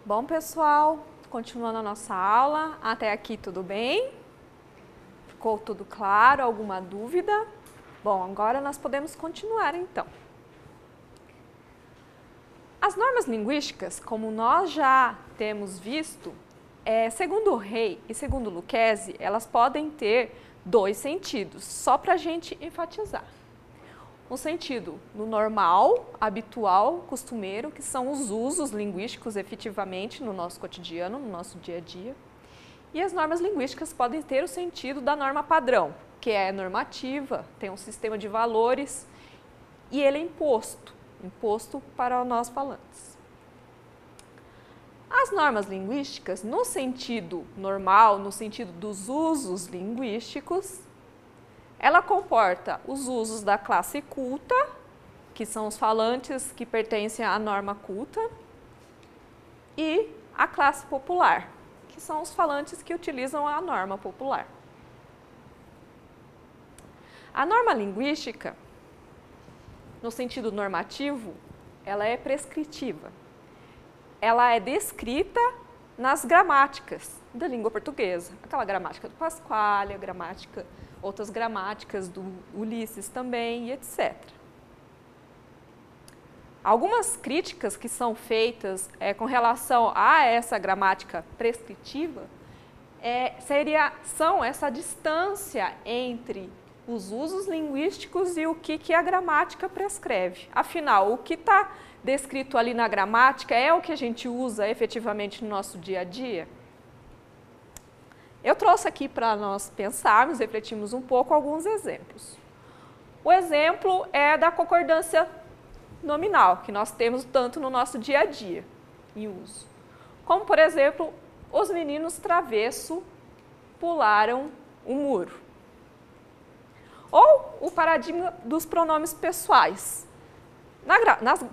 Bom, pessoal, continuando a nossa aula, até aqui tudo bem? Ficou tudo claro? Alguma dúvida? Bom, agora nós podemos continuar então. As normas linguísticas, como nós já temos visto, segundo Rey e segundo Lucchesi, elas podem ter dois sentidos, só para a gente enfatizar. Um sentido no normal, habitual, costumeiro, que são os usos linguísticos efetivamente no nosso cotidiano, no nosso dia a dia. E as normas linguísticas podem ter o sentido da norma padrão, que é normativa, tem um sistema de valores e ele é imposto para nós falantes. As normas linguísticas, no sentido normal, no sentido dos usos linguísticos, ela comporta os usos da classe culta, que são os falantes que pertencem à norma culta, e a classe popular, que são os falantes que utilizam a norma popular. A norma linguística, no sentido normativo, ela é prescritiva. Ela é descrita nas gramáticas da língua portuguesa, aquela gramática do Pasquale, a gramática, outras gramáticas do Ulisses também, e etc. Algumas críticas que são feitas com relação a essa gramática prescritiva são essa distância entre os usos linguísticos e o que a gramática prescreve. Afinal, o que está descrito ali na gramática é o que a gente usa efetivamente no nosso dia a dia? Eu trouxe aqui para nós pensarmos, refletirmos um pouco alguns exemplos. O exemplo é da concordância nominal, que nós temos tanto no nosso dia a dia em uso. Como, por exemplo, os meninos travesso pularam o muro. Ou o paradigma dos pronomes pessoais.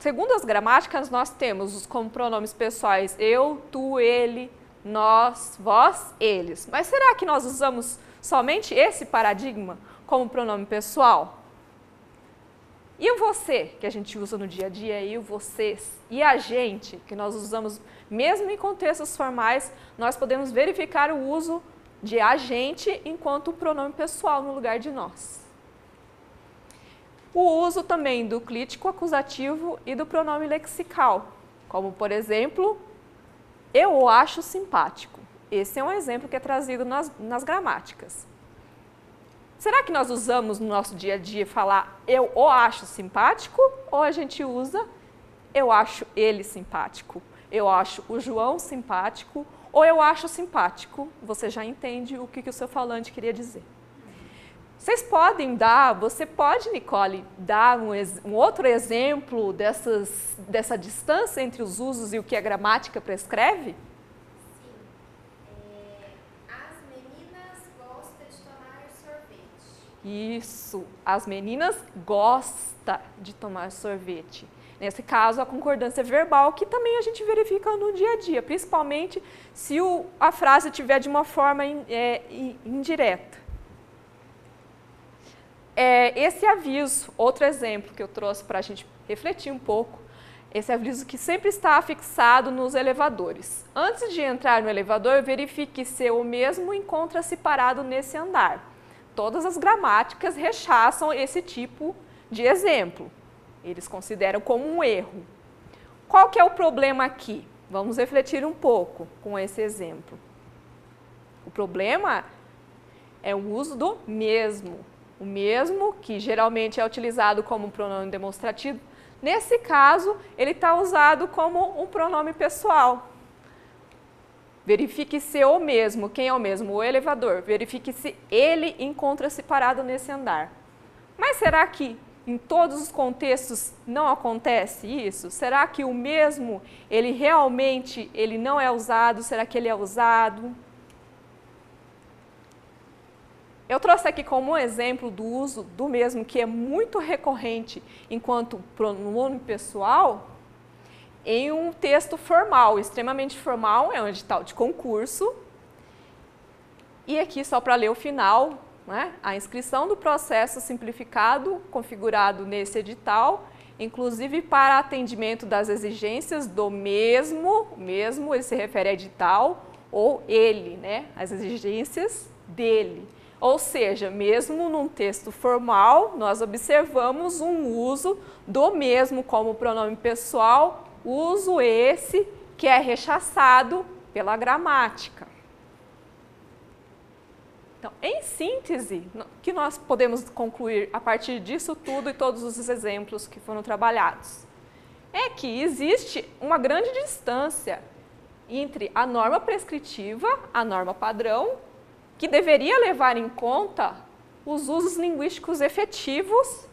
Segundo as gramáticas, nós temos como pronomes pessoais eu, tu, ele, nós, vós, eles. Mas será que nós usamos somente esse paradigma como pronome pessoal? E o você, que a gente usa no dia a dia, e o vocês, e a gente, que nós usamos mesmo em contextos formais, nós podemos verificar o uso de a gente enquanto pronome pessoal no lugar de nós. O uso também do clítico acusativo e do pronome lexical, como, por exemplo, eu o acho simpático. Esse é um exemplo que é trazido nas gramáticas. Será que nós usamos no nosso dia a dia falar eu o acho simpático? Ou a gente usa eu acho ele simpático, eu acho o João simpático, ou eu acho simpático? Você já entende o que o seu falante queria dizer. Você pode, Nicole, dar um outro exemplo dessa distância entre os usos e o que a gramática prescreve? Sim. As meninas gostam de tomar sorvete. Isso, as meninas gostam de tomar sorvete. Nesse caso, a concordância verbal, que também a gente verifica no dia a dia, principalmente se a frase estiver de uma forma indireta. Esse aviso, outro exemplo que eu trouxe para a gente refletir um pouco, esse aviso que sempre está fixado nos elevadores. Antes de entrar no elevador, verifique se o mesmo encontra-se parado nesse andar. Todas as gramáticas rechaçam esse tipo de exemplo. Eles consideram como um erro. Qual que é o problema aqui? Vamos refletir um pouco com esse exemplo. O problema é o uso do mesmo. O mesmo, que geralmente é utilizado como pronome demonstrativo, nesse caso, ele está usado como um pronome pessoal. Verifique se o mesmo, quem é o mesmo? O elevador. Verifique se ele encontra-se parado nesse andar. Mas será que em todos os contextos não acontece isso? Será que o mesmo, ele realmente não é usado? Será que ele é usado? Eu trouxe aqui como um exemplo do uso do mesmo, que é muito recorrente enquanto pronome pessoal, em um texto formal, extremamente formal, é um edital de concurso. E aqui, só para ler o final, né, a inscrição do processo simplificado configurado nesse edital inclusive para atendimento das exigências do mesmo, ele se refere a edital, ou ele, né? As exigências dele. Ou seja, mesmo num texto formal, nós observamos um uso do mesmo como pronome pessoal, uso esse que é rechaçado pela gramática. Então, em síntese, o que nós podemos concluir a partir disso tudo e todos os exemplos que foram trabalhados? É que existe uma grande distância entre a norma prescritiva, a norma padrão, que deveria levar em conta os usos linguísticos efetivos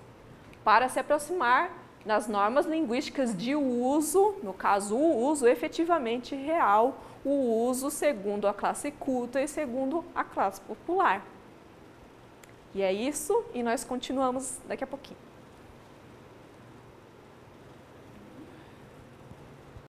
para se aproximar das normas linguísticas de uso, no caso, o uso efetivamente real, o uso segundo a classe culta e segundo a classe popular. E é isso, e nós continuamos daqui a pouquinho.